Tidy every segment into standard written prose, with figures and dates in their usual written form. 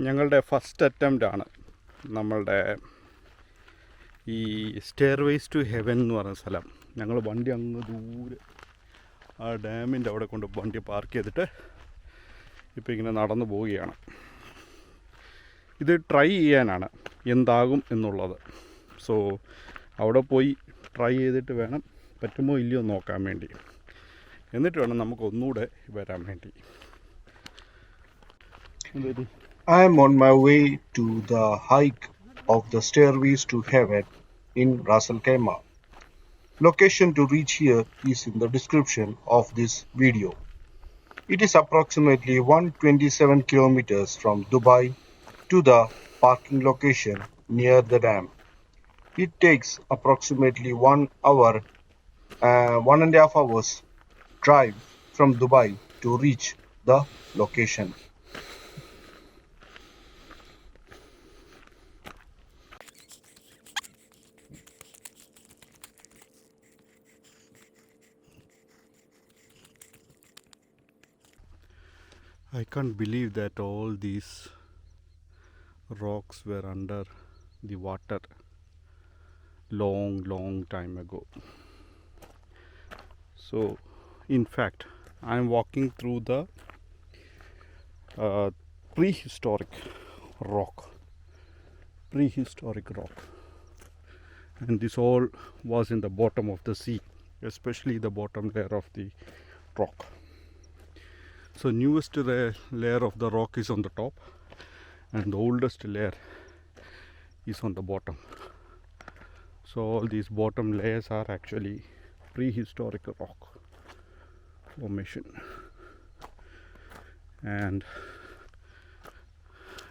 ഞങ്ങളുടെ first attempt ആണ് നമ്മളുടെ ഈ സ്റ്റെയർവേസ് ടു ഹെവൻ എന്ന് പറയുന്ന സ്ഥലം. ഞങ്ങൾ വണ്ടി അങ്ങ് ദൂരെ ആ ഡാമിൻ്റെ അവിടെ കൊണ്ട് വണ്ടി പാർക്ക് ചെയ്തിട്ട് ഇപ്പോൾ ഇങ്ങനെ നടന്നു പോവുകയാണ്. ഇത് ട്രൈ ചെയ്യാനാണ് എന്താകും എന്നുള്ളത്. സോ അവിടെ പോയി ട്രൈ ചെയ്തിട്ട് വേണം പറ്റുമോ ഇല്ലയോ നോക്കാൻ വേണ്ടി. എന്നിട്ട് വേണം നമുക്ക് ഒന്നുകൂടെ വരാൻ വേണ്ടി. I am on my way to the hike of the Stairways to Heaven in Ras Al Khaimah. Location to reach here is in the description of this video. It is approximately 127 kilometers from Dubai to the parking location near the dam. It takes approximately 1.5 hours drive from Dubai to reach the location. I can't believe that all these rocks were under the water long time ago. So in fact I am walking through the prehistoric rock, and this all was in the bottom of the sea, especially the bottom layer of the rock. So newest layer of the rock is on the top and the oldest layer is on the bottom. So all these bottom layers are actually prehistoric rock formation, and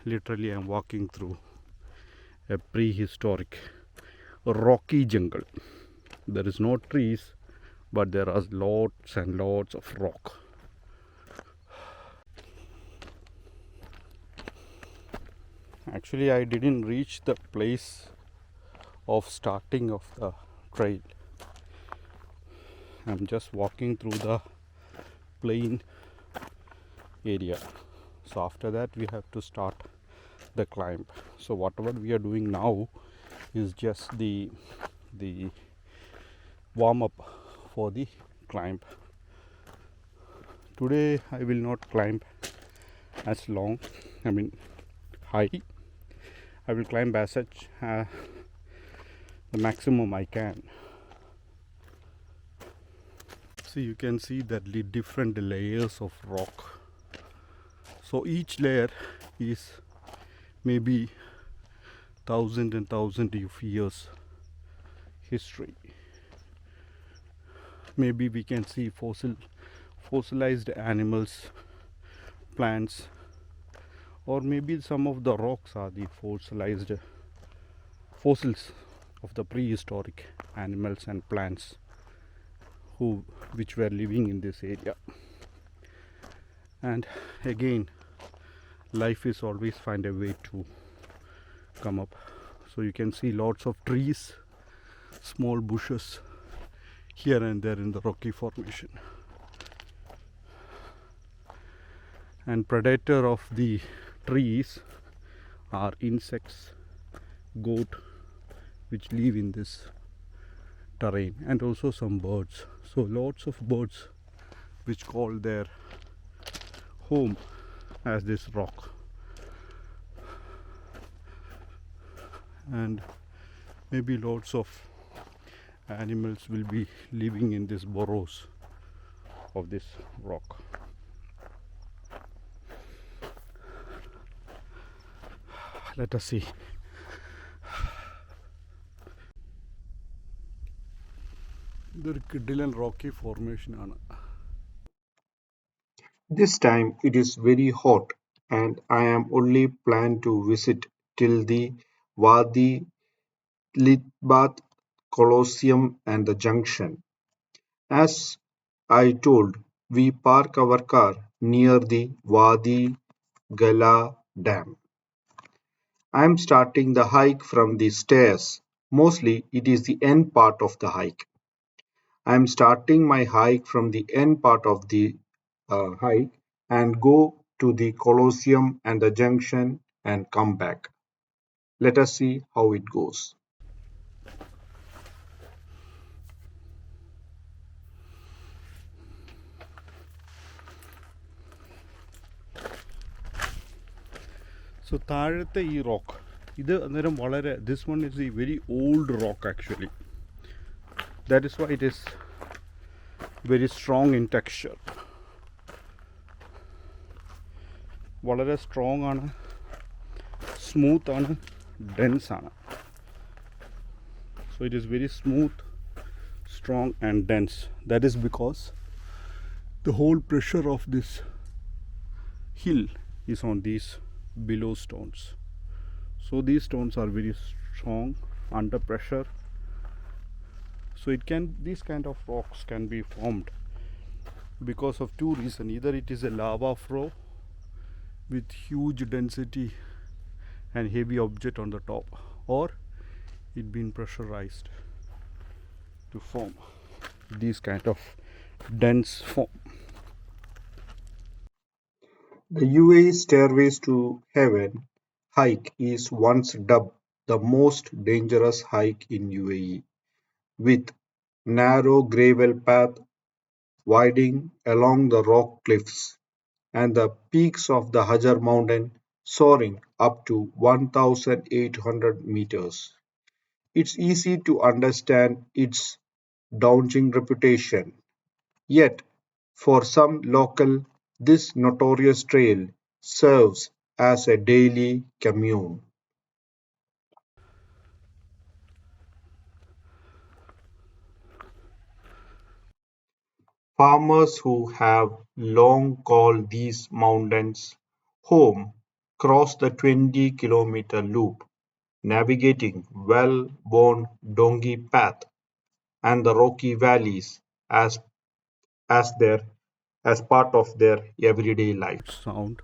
literally I'm walking through a prehistoric rocky jungle. There is no trees, but there are lots and lots of rock. Actually I didn't reach the place of starting of the trail. I'm just walking through the plain area. So after that we have to start the climb. So whatever we are doing now is just the warm up for the climb. Today I will not climb as long, high. I will climb as such the maximum I can. So you can see that the different layers of rock. So each layer is maybe thousand of years history. Maybe we can see fossilized animals, plants, or maybe some of the rocks are the fossils of the prehistoric animals and plants which were living in this area. And again, life is always find a way to come up. So you can see lots of trees, small bushes here and there in the rocky formation. And predator of the trees are insects, goat, which live in this terrain, and also some birds. So lots of birds which call their home as this rock, and maybe lots of animals will be living in these burrows of this rock. Let us see. ഇതൊരു കിടിലൻ Rocky formation ആണ്. This time it is very hot and I am only planned to visit till the Wadi Litibah, Coliseum and the Junction. As I told, we park our car near the Wadi Gala Dam. I am starting the hike from the stairs. Mostly it is the end part of the hike. I am starting my hike from the end part of the hike and go to the Coliseum and the Junction and come back. Let us see how it goes. So താഴത്തെ ഈ rock ഇത് അന്നേരം വളരെ this one is ഈ very old rock actually. That is why it is very strong in texture. വളരെ strong ആണ്, smooth ആണ്, dense ആണ്. So it is very smooth, strong and dense. That is because the whole pressure of this hill is on these below stones. So these stones are very strong under pressure. So these kind of rocks can be formed because of two reasons. Either it is a lava flow with huge density and heavy object on the top, or it been pressurized to form these kind of dense form. The UAE Stairways to Heaven hike is once dubbed the most dangerous hike in UAE, with narrow gravel path winding along the rock cliffs and the peaks of the Hajar mountain soaring up to 1,800 meters. It's easy to understand its daunting reputation. Yet, for some local, this notorious trail serves as a daily commune. Farmers who have long called these mountains home cross the 20-kilometer loop, navigating well-worn donkey path and the rocky valleys as their as part of their everyday life. Sound,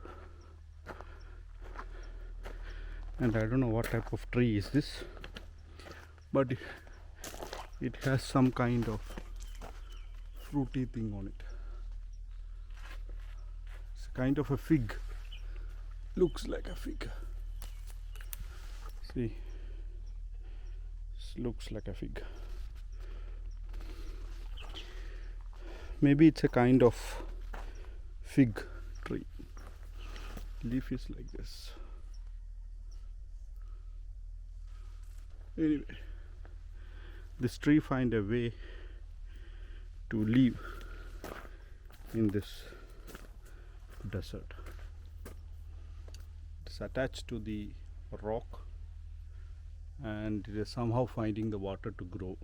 and I don't know what type of tree is this, but it has some kind of fruity thing on it. It's kind of a fig, looks like a fig. See, this looks like a fig. Maybe it's a kind of fig tree. Leaf is like this. Anyway, this tree find a way to live in this desert. It's attached to the rock and it is somehow finding the water to grow.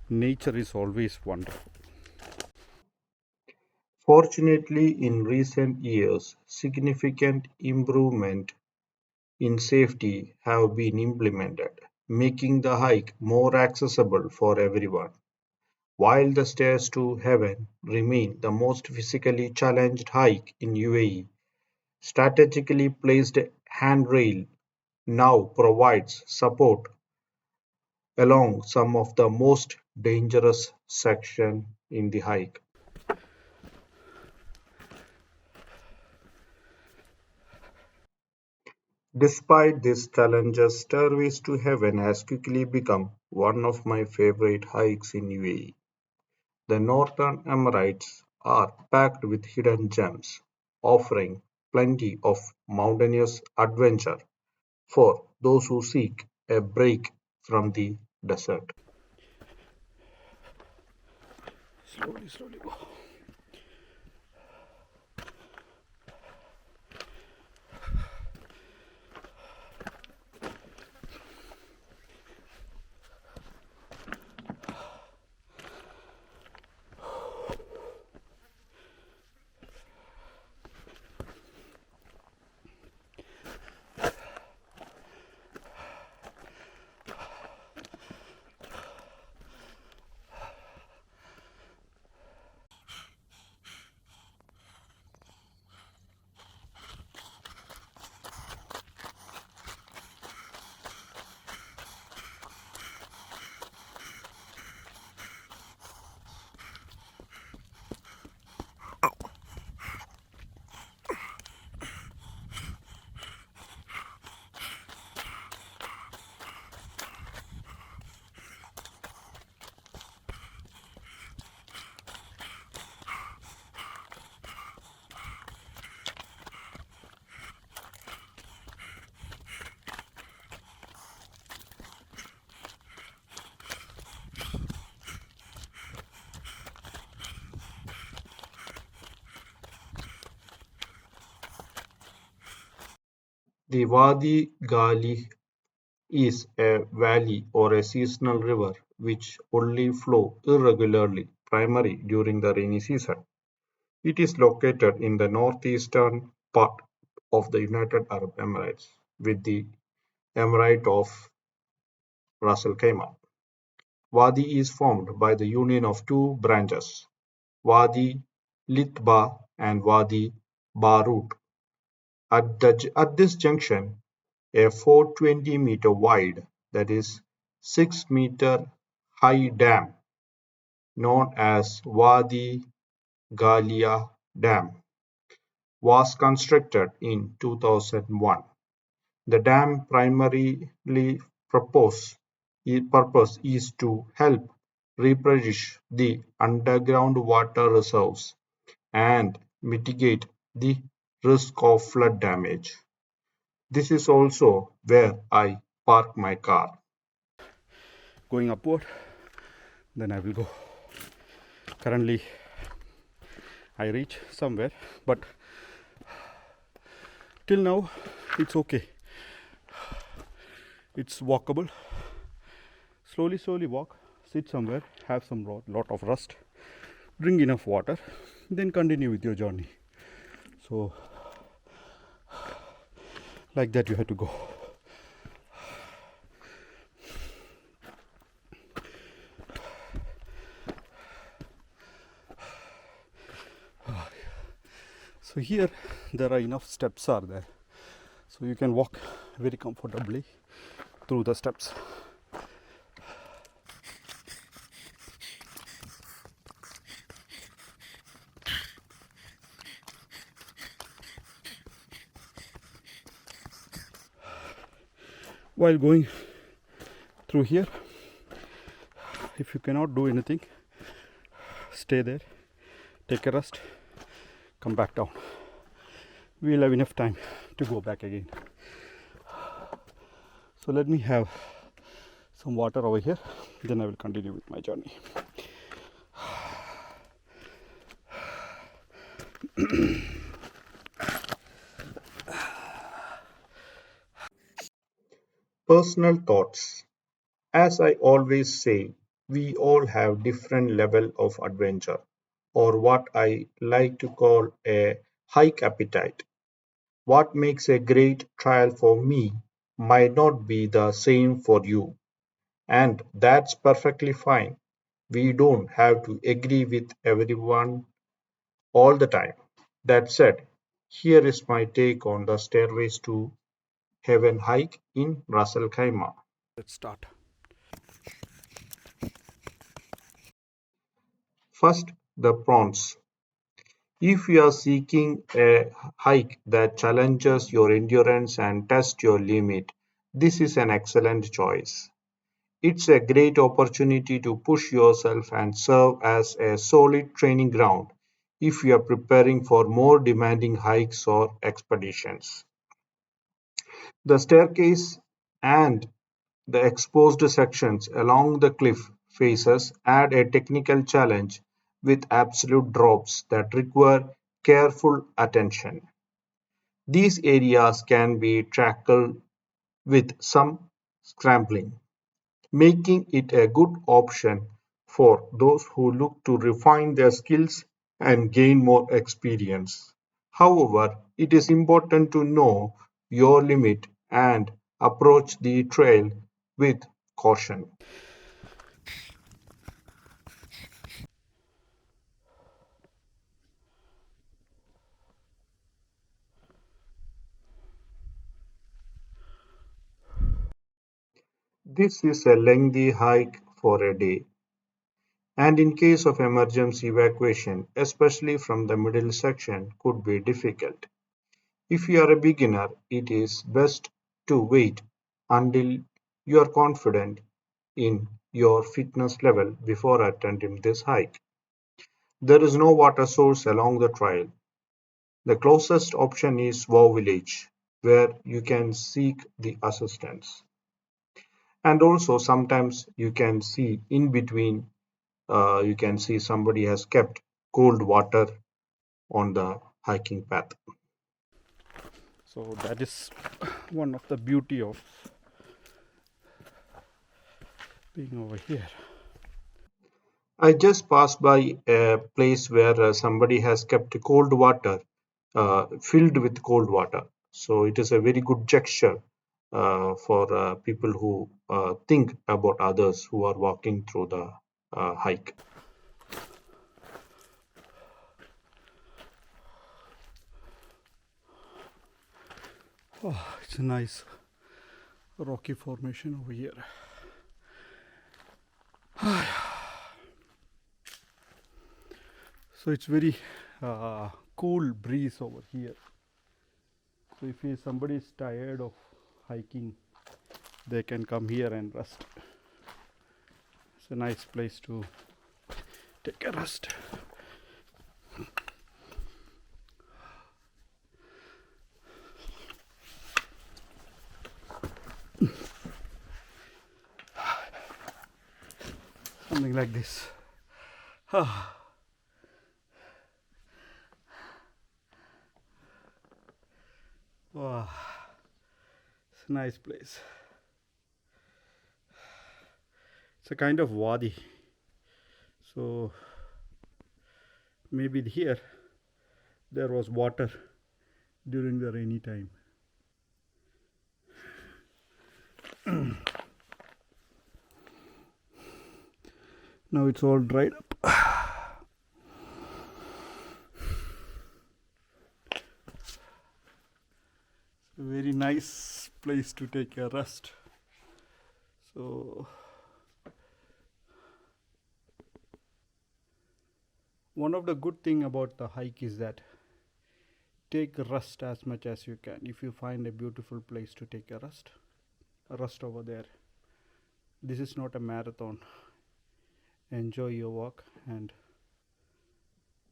Nature is always wonderful. Fortunately, in recent years, significant improvement in safety have been implemented, making the hike more accessible for everyone. While the stairs to heaven remain the most physically challenged hike in UAE, strategically placed handrail now provides support along some of the most dangerous section in the hike. Despite these challenges, Stairways to Heaven has quickly become one of my favorite hikes in UAE. The Northern Emirates are packed with hidden gems, offering plenty of mountainous adventure for those who seek a break from the desert. Slowly go. The Wadi Gali is a valley or a seasonal river which only flow irregularly, primarily during the rainy season. It is located in the northeastern part of the United Arab Emirates with the Emirate of Ras Al Khaimah. Wadi is formed by the union of two branches, Wadi Litibah and Wadi Barut. At this junction, a 420-meter wide, that is 6-meter high dam known as Wadi Ghalia Dam was constructed in 2001. The dam primarily purpose is to help replenish the underground water reserves and mitigate the risk of flood damage. This is also where I park my car. Going upward, then I will go. Currently, I reach somewhere, but till now, it's okay. It's walkable. Slowly walk, sit somewhere, have some lot of rest, drink enough water, then continue with your journey. So, like that, you have to go. So here there are enough steps are there, so you can walk very comfortably through the steps. While going through here, if you cannot do anything, stay there, take a rest, come back down. We will have enough time to go back again. So let me have some water over here, then I will continue with my journey. Personal thoughts. As I always say, we all have different level of adventure, or what I like to call a hike appetite. What makes a great trail for me might not be the same for you, and that's perfectly fine. We don't have to agree with everyone all the time. That said, here is my take on the Stairways to Heaven hike in Ras Al Khaimah. Let's start. First, the prawns. If you are seeking a hike that challenges your endurance and tests your limit, this is an excellent choice. It's a great opportunity to push yourself and serve as a solid training ground if you are preparing for more demanding hikes or expeditions. The staircase and the exposed sections along the cliff faces add a technical challenge with absolute drops that require careful attention. These areas can be tackled with some scrambling, making it a good option for those who look to refine their skills and gain more experience. However, it is important to know your limit and approach the trail with caution. This is a lengthy hike for a day, and in case of emergency evacuation, especially from the middle section, could be difficult. If you are a beginner, it is best to wait until you are confident in your fitness level before attempting this hike. There is no water source along the trail. The closest option is Wow Village, where you can seek the assistance. And also sometimes you can see in between, you can see somebody has kept cold water on the hiking path. So that is one of the beauty of being over here. I just passed by a place where somebody has kept cold water, filled with cold water. So it is a very good gesture for people who think about others who are walking through the hike. Oh, it's a nice rocky formation over here. So it's very cool breeze over here. So if somebody is tired of hiking, they can come here and rest. It's a nice place to take a rest. Something like this. Wow, it's a nice place. It's a kind of wadi. So maybe here there was water during the rainy time. Now it's all dried up. It's a very nice place to take a rest. So one of the good thing about the hike is that take rest as much as you can. If you find a beautiful place to take a rest over there. This is not a marathon. Enjoy your walk and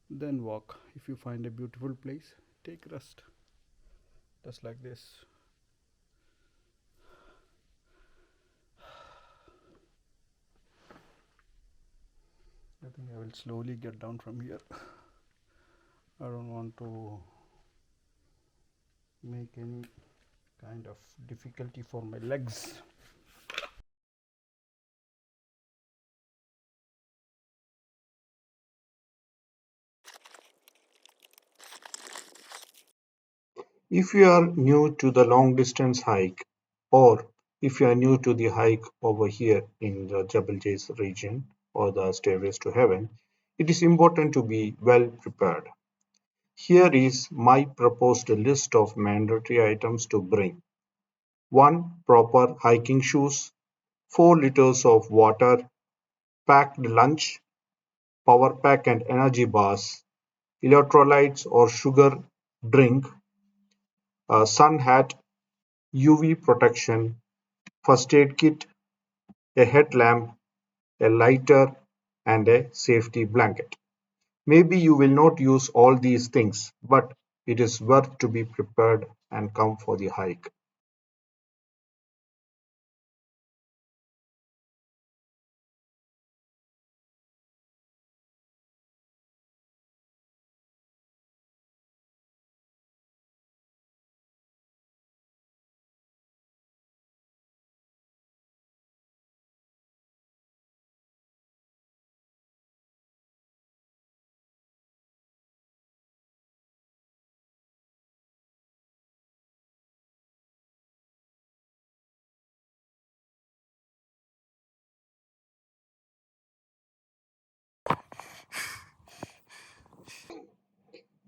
then walk. If you find a beautiful place, take rest. Just like this. I think I will slowly get down from here. I don't want to make any kind of difficulty for my legs. If you are new to the long distance hike, or if you are new to the hike over here in the Jabal Jais region or the Stairways to Heaven, it is important to be well prepared. Here is my proposed list of mandatory items to bring. 1. Proper hiking shoes, 4 liters of water, packed lunch, power pack and energy bars, electrolytes or sugar drink, a sun hat, UV protection, first aid kit, a headlamp, a lighter, and a safety blanket. Maybe you will not use all these things, but it is worth to be prepared and come for the hike.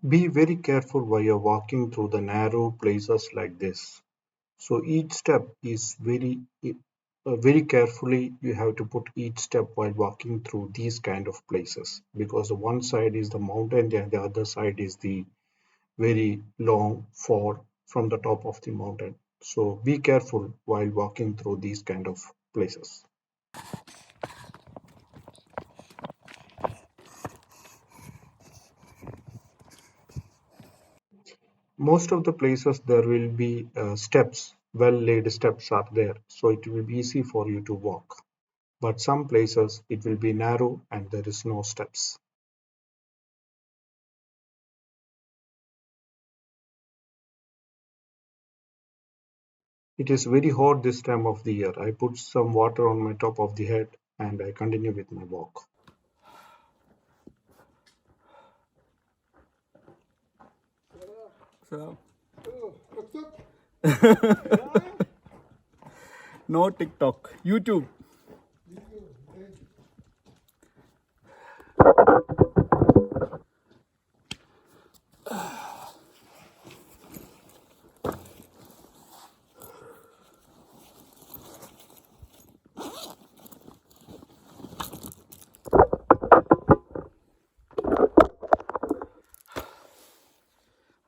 Be very careful while you're walking through the narrow places like this. So each step is very carefully you have to put each step while walking through these kind of places, because the one side is the mountain and the other side is the very long fall from the top of the mountain. So be careful while walking through these kind of places. Most of the places there will be steps, well laid steps are there, so it will be easy for you to walk. But some places it will be narrow and there is no steps. It is very hot this time of the year. I put some water on my top of the head and I continue with my walk. So, no TikTok, YouTube.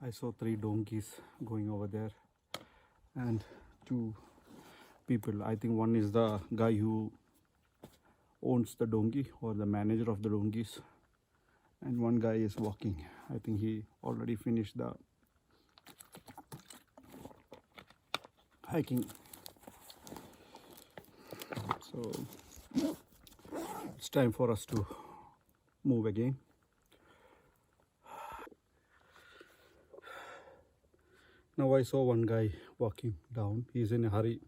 I saw 3 donkeys going over there and 2 people. I think one is the guy who owns the donkey or the manager of the donkeys, and one guy is walking. I think he already finished the hiking. So it's time for us to move again. Now I saw one guy walking down. He's in a hurry.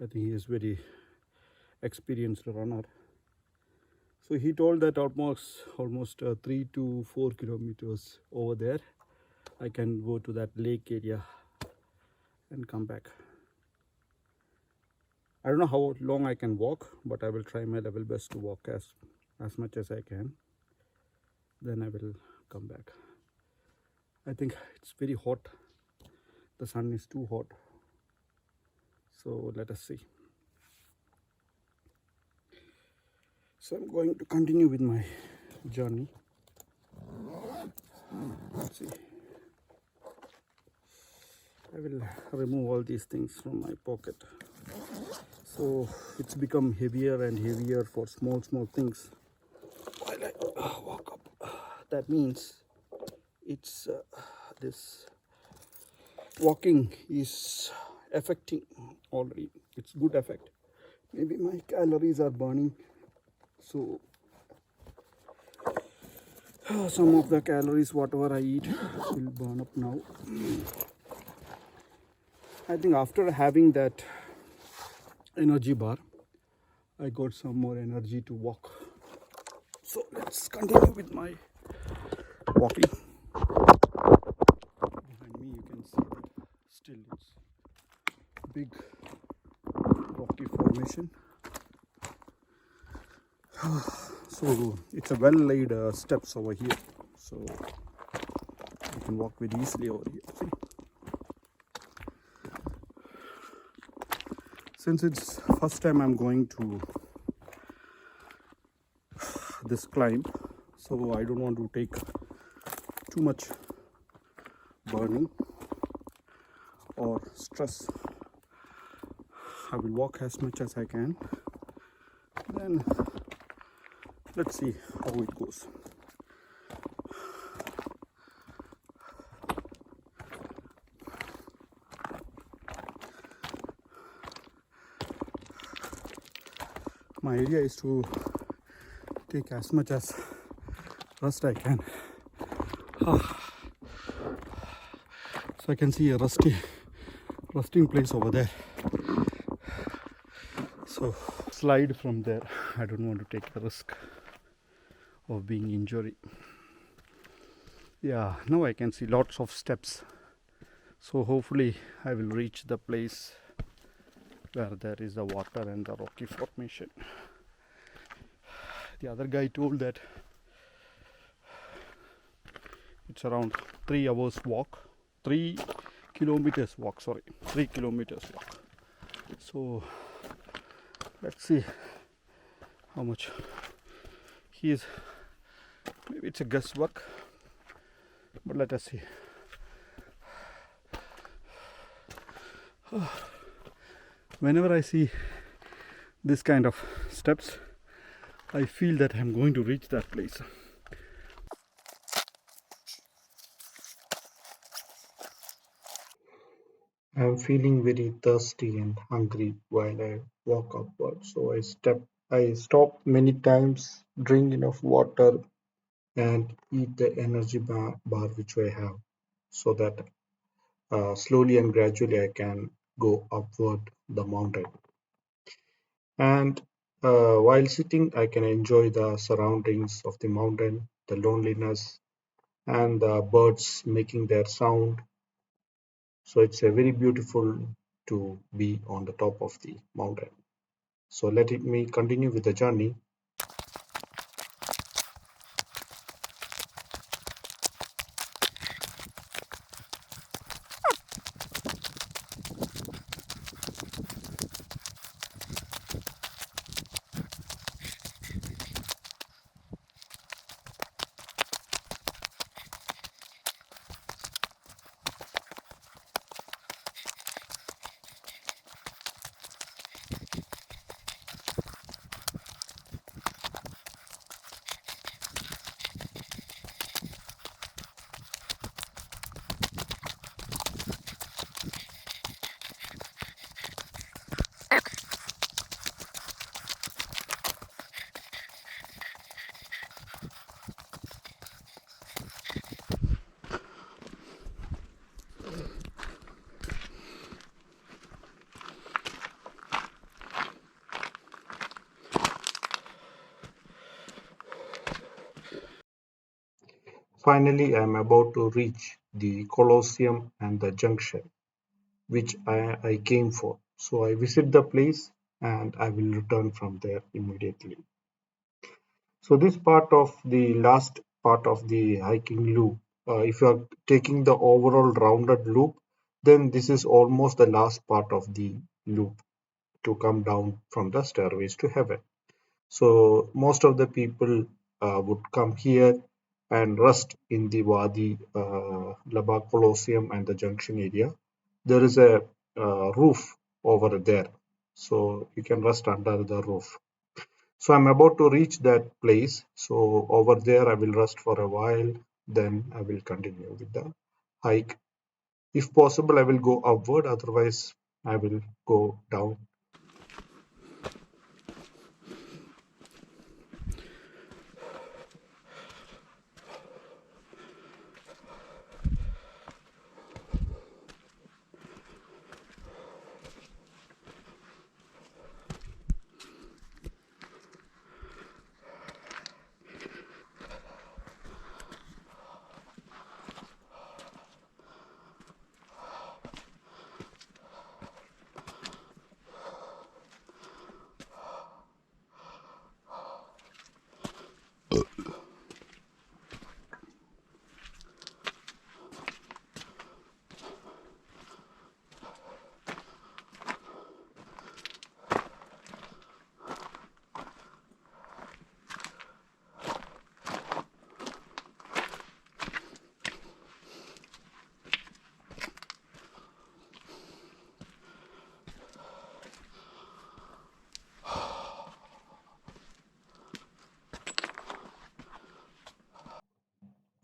I think he is very experienced runner. So he told that almost 3 to 4 kilometers over there, I can go to that lake area and come back. I don't know how long I can walk, but I will try my level best to walk as much as I can. Then I will come back. I think it's very hot. The sun is too hot. So let us see. So I'm going to continue with my journey. Let's see. I will remove all these things from my pocket. So it's become heavier and heavier for small things while I walk up. That means it's this walking is affecting already. It's good effect. Maybe my calories are burning, so some of the calories whatever I eat will burn up now. I think after having that energy bar, I got some more energy to walk. So let's continue with my walking. Behind me you can see that still it's big rocky formation. So it's a well laid steps over here, so you can walk very easily over here. See? Since it's first time I'm going to this climb, so I don't want to take too much burning or stress. I will walk as much as I can, then let's see how it goes. My idea is to take as much as rest I can. So I can see a resting place over there. So slide from there. I don't want to take the risk of being injured. Yeah, now I can see lots of steps. So hopefully I will reach the place where there is the water and the rocky formation. The other guy told that it's around 3 hours walk, 3 kilometers walk, 3 kilometers walk. So let's see how much he is. Maybe it's a guesswork, but let us see. Whenever I see this kind of steps, I feel that I'm going to reach that place. I'm feeling very thirsty and hungry while I walk upward. So I stop many times, drink enough water, and eat the energy bar which I have, so that slowly and gradually I can go upward the mountain. And while sitting, I can enjoy the surroundings of the mountain, the loneliness, and the birds making their sound. So it's a very beautiful to be on the top of the mountain. So me continue with the journey. Finally, I am about to reach the Colosseum and the junction, which I came for. So I visit the place and I will return from there immediately. So this part of the last part of the hiking loop, if you are taking the overall rounded loop, then this is almost the last part of the loop to come down from the stairways to heaven. So most of the people would come here and rest in the Wadi Litibah Coliseum and the junction area. There is a roof over there, so you can rest under the roof. So I'm about to reach that place. So over there, I will rest for a while. Then I will continue with the hike. If possible, I will go upward. Otherwise, I will go down.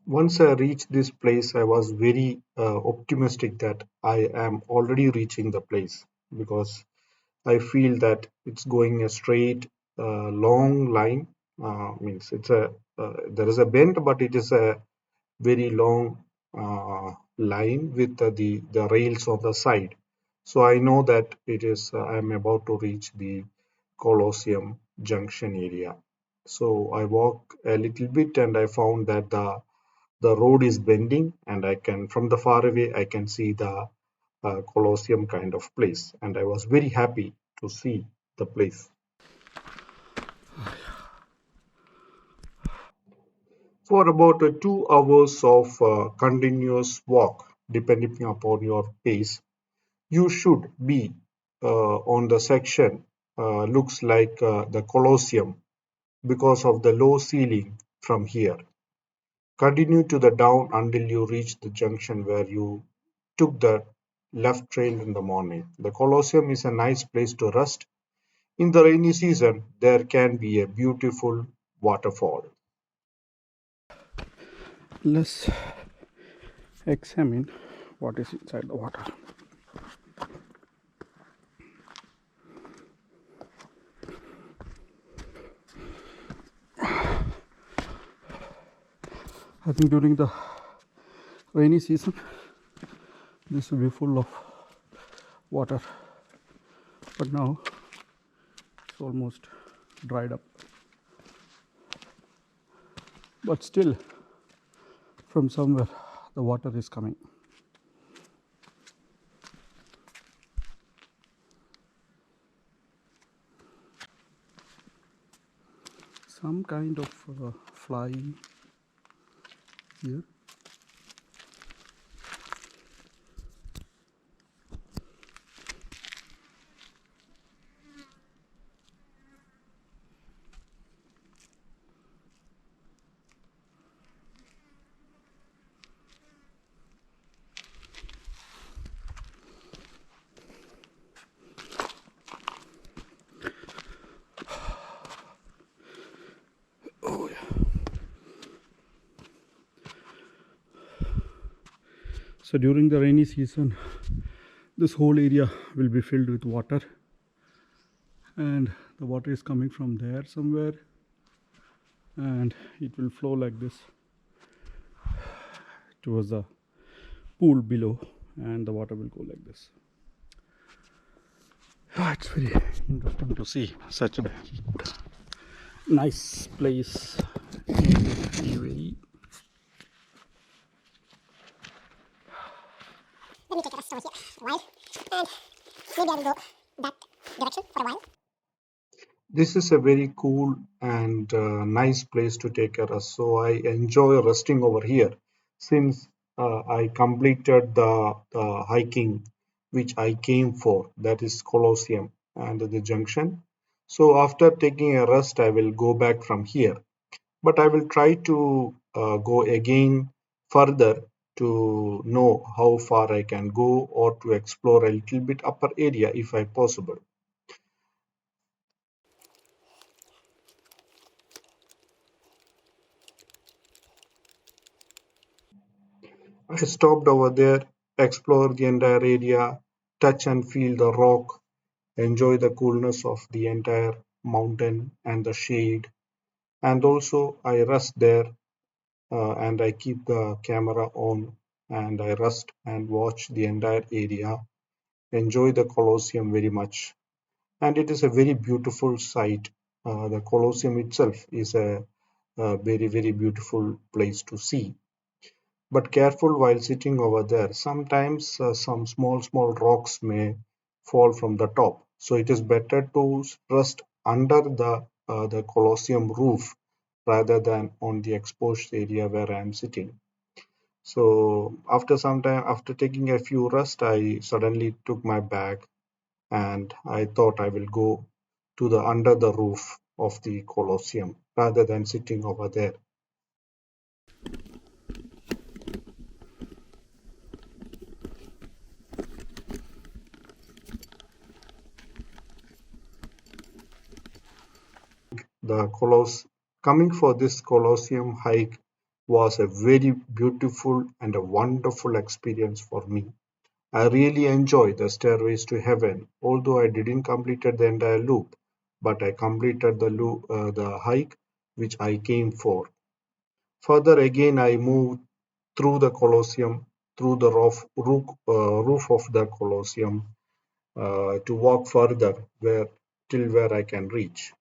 Once I reached this place, I was very optimistic that I am already reaching the place because I feel that it's going a straight, long line. Means it's a there is a bend, but it is a very long line with the rails on the side. So I know that it is. I am about to reach the Coliseum Junction area. So I walk a little bit, and I found that the road is bending, and I can from the far away I can see the Colosseum kind of place, and I was very happy to see the place. For about 2 hours of continuous walk, depending upon your pace, you should be on the section looks like the Colosseum because of the low ceiling from here. Continue to the down until you reach the junction where you took the left trail in the morning. The Colosseum is a nice place to rest. In the rainy season, there can be a beautiful waterfall. Let's examine what is inside the water. I think during the rainy season this will be full of water, but now it's almost dried up. But still, from somewhere, the water is coming. Some kind of fly here. Oh yeah. So during the rainy season, this whole area will be filled with water, and the water is coming from there somewhere, and it will flow like this towards the pool below, and the water will go like this. It's very interesting to see such a nice place in UAE. Let me take a rest over here a while, and maybe I will go that direction for a while. This is a very cool and nice place to take a rest. So I enjoy resting over here since I completed the hiking which I came for, that is Colosseum and the junction. So after taking a rest, I will go back from here. But I will try to go again further to know how far I can go or to explore a little bit upper area if I possible. I stopped over there, explore the entire area, touch and feel the rock, enjoy the coolness of the entire mountain and the shade. And also, I rest there and I keep the camera on and I rest and watch the entire area, enjoy the Colosseum very much. And it is a very beautiful sight. The Colosseum itself is a very, very beautiful place to see. But careful while sitting over there. Sometimes some small rocks may fall from the top. So it is better to rest under the Colosseum roof rather than on the exposed area where I am sitting. So after some time, after taking a few rest, I suddenly took my bag and I thought I will go to the under the roof of the Colosseum rather than sitting over there. The coming for this Colosseum hike was a very beautiful and a wonderful experience for me. I really enjoyed the Stairways to Heaven, although I didn't complete the entire loop, but I completed the hike which I came for. Further again, I moved through the Colosseum, through the roof of the Colosseum to walk further till where I can reach.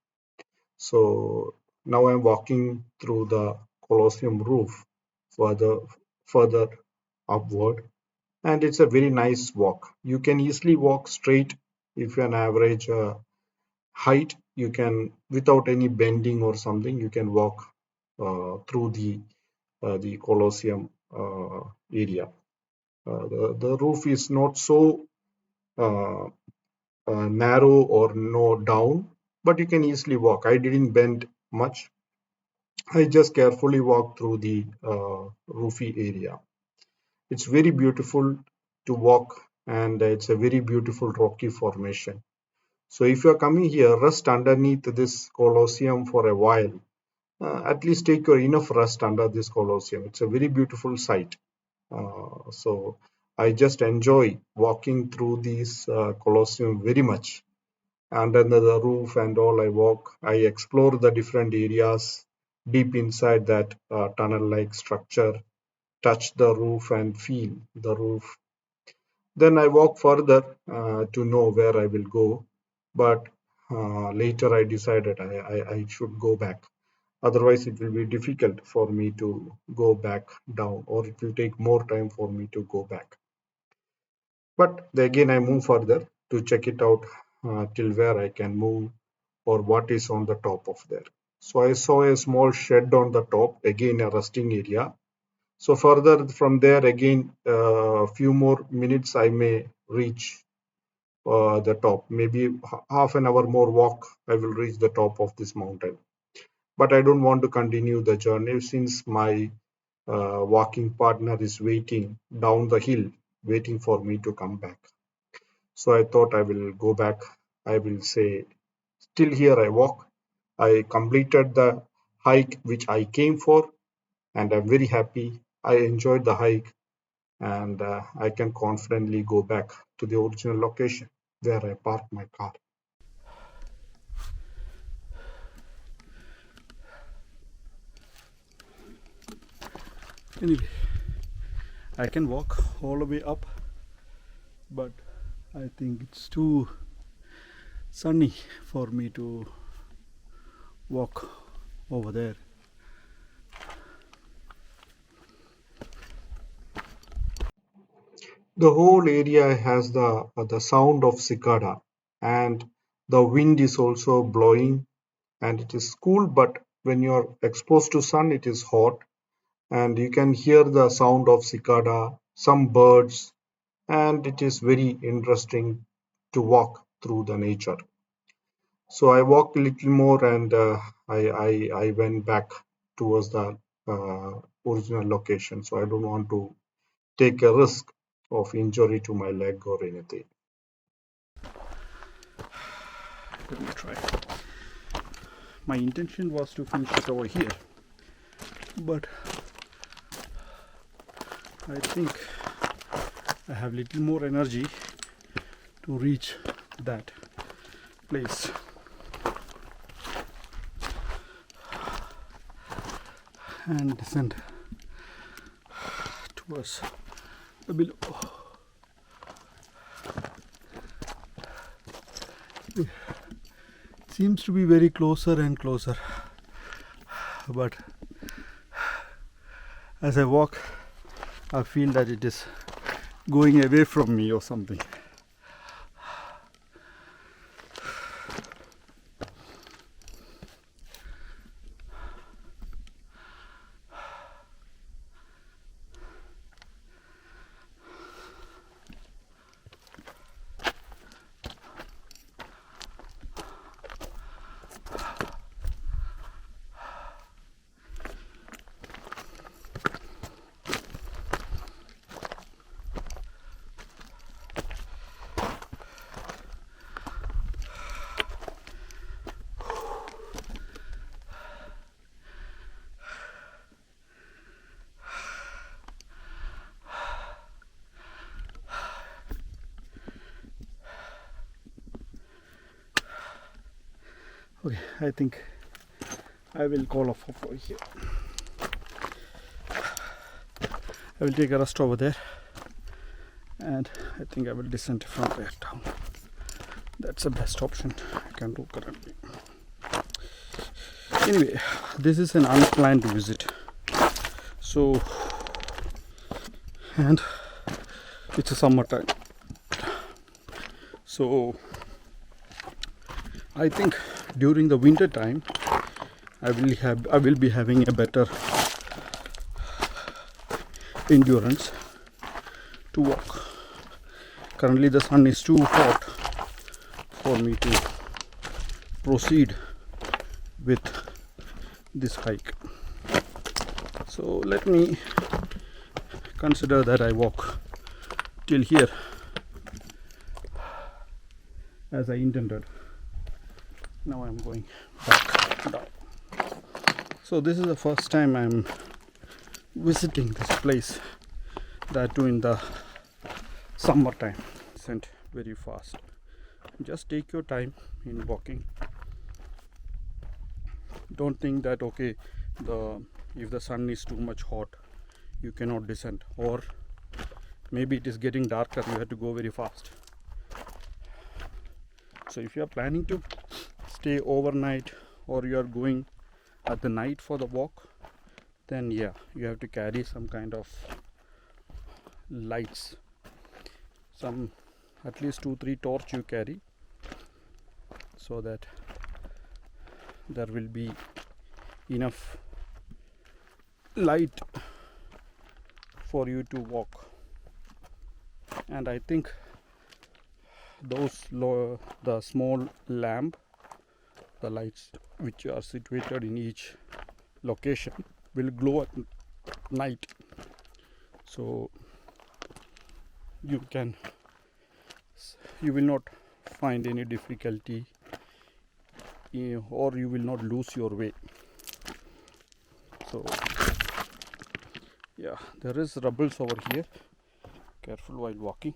So now I'm walking through the Colosseum roof further upward, and it's a very nice walk. You can easily walk straight if you're an average height. You can, without any bending or something, you can walk through the Colosseum area. The roof is not so uh, narrow or no down, but you can easily walk. I didn't bend much. I just carefully walked through the roofy area. It's very beautiful to walk, and it's a very beautiful rocky formation. So if you are coming here, rest underneath this Colosseum for a while. At least take your enough rest under this Colosseum. It's a very beautiful sight. So I just enjoy walking through this Colosseum very much. And under the roof and all, I explore the different areas deep inside that tunnel-like structure, touch the roof and feel the roof. Then I walk further to know where I will go, but later I decided I should go back. Otherwise, it will be difficult for me to go back down, or it will take more time for me to go back. But again, I move further to check it out till where I can move or what is on the top of there. So I saw a small shed on the top, again a resting area. So further from there, again, a few more minutes, I may reach the top. Maybe half an hour more walk, I will reach the top of this mountain. But I don't want to continue the journey since my walking partner is waiting down the hill, waiting for me to come back. So I thought I will go back. I will say, still here I walk. I completed the hike which I came for, and I'm very happy. I enjoyed the hike, and I can confidently go back to the original location where I parked my car. Anyway, I can walk all the way up, but I think it's too sunny for me to walk over there. The whole area has the sound of cicada, and the wind is also blowing, and it is cool. But when you are exposed to sun, it is hot, and you can hear the sound of cicada, some birds, and it is very interesting to walk through the nature. So I walked a little more, and I went back towards the original location. So I don't want to take a risk of injury to my leg or anything. Let me try. My intention was to finish it over here, but I think I have little more energy to reach that place. And descend towards the below. It seems to be very closer and closer, but as I walk, I feel that it is going away from me or something. Okay, I think I will call off over here. I will take a rest over there, and I think I will descend from there down. That's the best option I can do currently. Anyway, this is an unplanned visit, so, and it's a summertime, so I think during the winter time I will be having a better endurance to walk. Currently the sun is too hot for me to proceed with this hike, so let me consider that I walk till here as I intended. Now I'm going back down. So this is the first time I'm visiting this place, that too in the summertime. Isn't very fast. Just take your time in walking. Don't think that okay, if the sun is too much hot, you cannot descend, or maybe it is getting darker, you have to go very fast. So if you are planning to stay overnight or you are going at the night for the walk, then yeah, you have to carry some kind of lights, some at least 2-3 torch you carry, so that there will be enough light for you to walk. And I think the small lamp, the lights which are situated in each location, will glow at night, so you will not find any difficulty, or you will not lose your way. So yeah, there is rubbles over here. Careful while walking.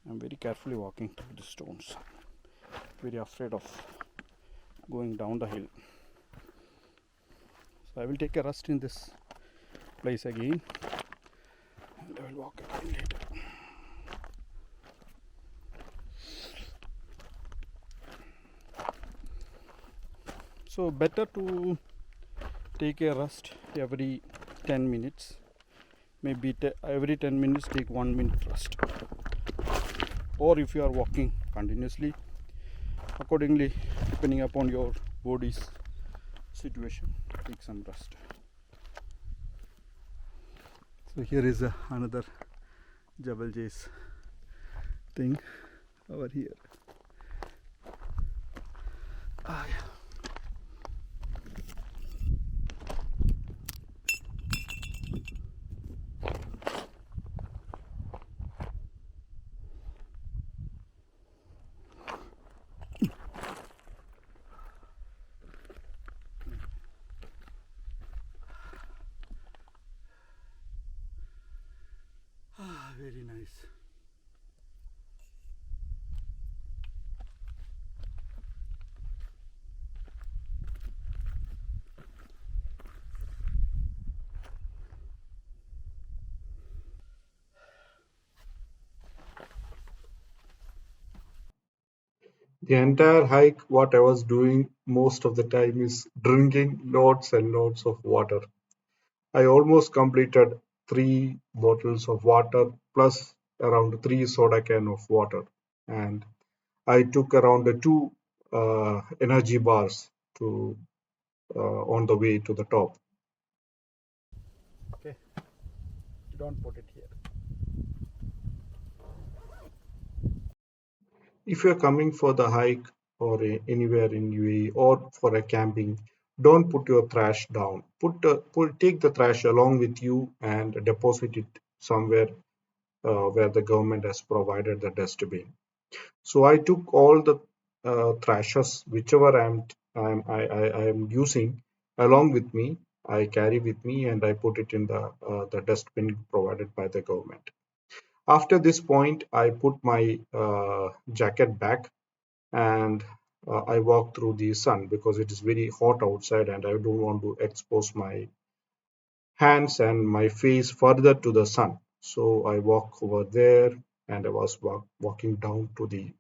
I'm very carefully walking through the stones, very afraid of going down the hill. So I will take a rest in this place again, and I will walk again later. So better to take a rest every 10 minutes, maybe every 10 minutes take 1 minute rest, or if you are walking continuously, accordingly depending upon your body's situation, take some rest. So here is another Jabal Jay's thing over here. Yeah. Very nice. The entire hike, what I was doing most of the time is drinking lots and lots of water. I almost completed 3 bottles of water plus around 3 soda can of water, and I took around 2 energy bars to on the way to the top. Okay, don't put it here. If you're coming for the hike or anywhere in UAE or for a camping, don't put your trash down. Take the trash along with you and deposit it somewhere where the government has provided the dustbin. So I took all the trashes, whichever I am using, along with me. I carry with me and I put it in the dustbin provided by the government. After this point, I put my jacket back and I walk through the sun because it is very hot outside and I don't want to expose my hands and my face further to the sun. So I walk over there and I was walking down to the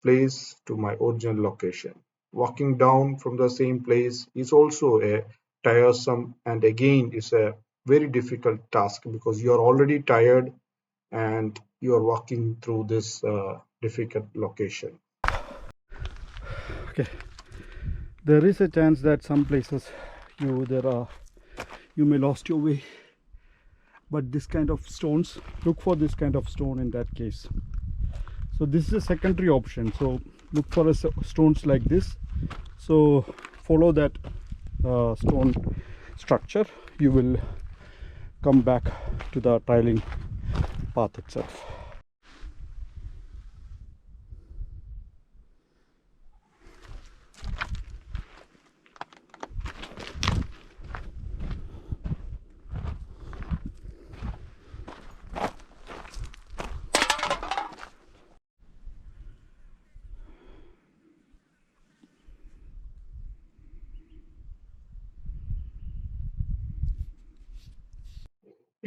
place to my original location. Walking down from the same place is also a tiresome and again is a very difficult task because you are already tired and you are walking through this difficult location. Okay, there is a chance that some places you may lost your way, but this kind of stones, look for this kind of stone in that case. So this is a secondary option, so look for stones like this. So follow that stone structure, you will come back to the tiling path itself.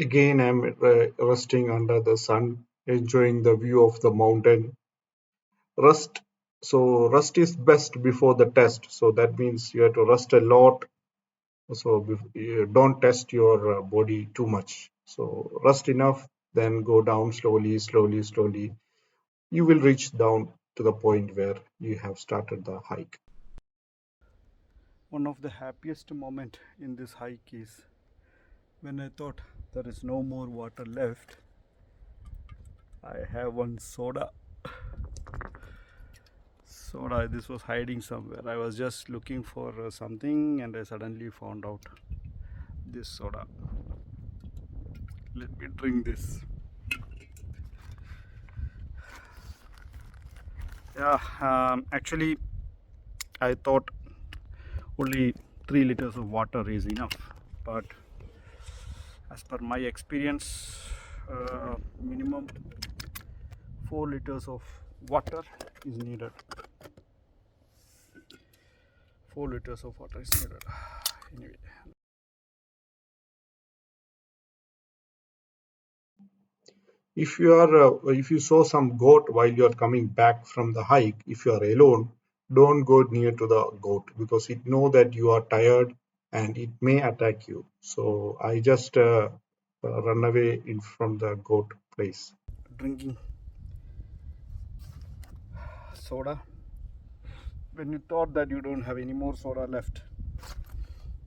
Again, I'm resting under the sun, enjoying the view of the mountain. Rest. So rest is best before the test. So that means you have to rest a lot. So you don't test your body too much. So rest enough, then go down slowly, slowly, slowly. You will reach down to the point where you have started the hike. One of the happiest moment in this hike is when I thought there is no more water left. I have one soda. Soda, this was hiding somewhere. I was just looking for something and I suddenly found out this soda. Let me drink this. Yeah, actually, I thought only 3 liters of water is enough, but as per my experience, minimum 4 liters of water is needed. 4 liters of water is needed. Anyway. If you saw some goat while you are coming back from the hike, if you are alone, don't go near to the goat because it know that you are tired and it may attack you. So I just run away in from the goat place. Drinking soda. When you thought that you don't have any more soda left,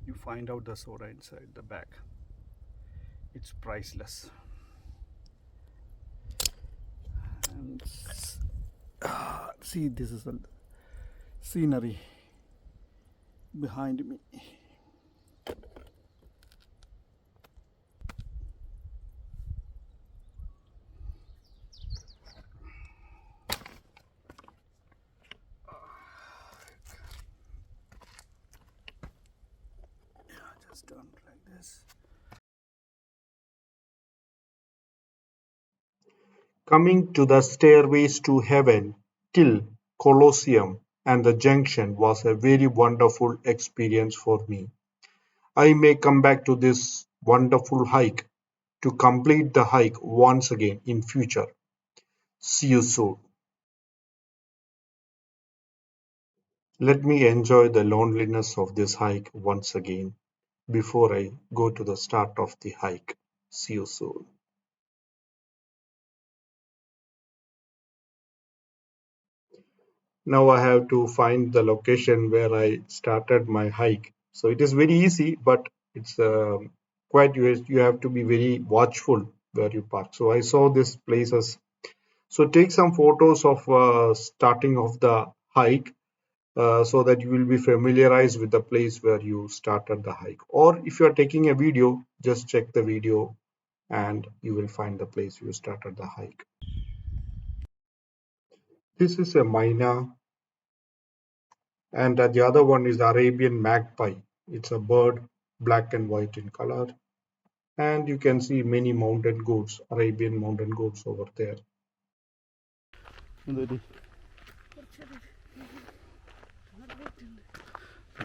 you find out the soda inside the bag. It's priceless. And see, this is the scenery behind me. Just turn like this. Coming to the stairways to heaven till Colosseum and the junction was a very wonderful experience for me. I may come back to this wonderful hike to complete the hike once again in future. See you soon. Let me enjoy the loneliness of this hike once again before I go to the start of the hike. See you soon. Now I have to find the location where I started my hike. So it is very easy, but it's quite you have to be very watchful where you park. So I saw these places. So take some photos of starting of the hike so that you will be familiarized with the place where you started the hike. Or if you are taking a video, just check the video and you will find the place you started the hike. This is a myna, and the other one is Arabian magpie. It's a bird, black and white in color. And you can see many mountain goats, Arabian mountain goats over there.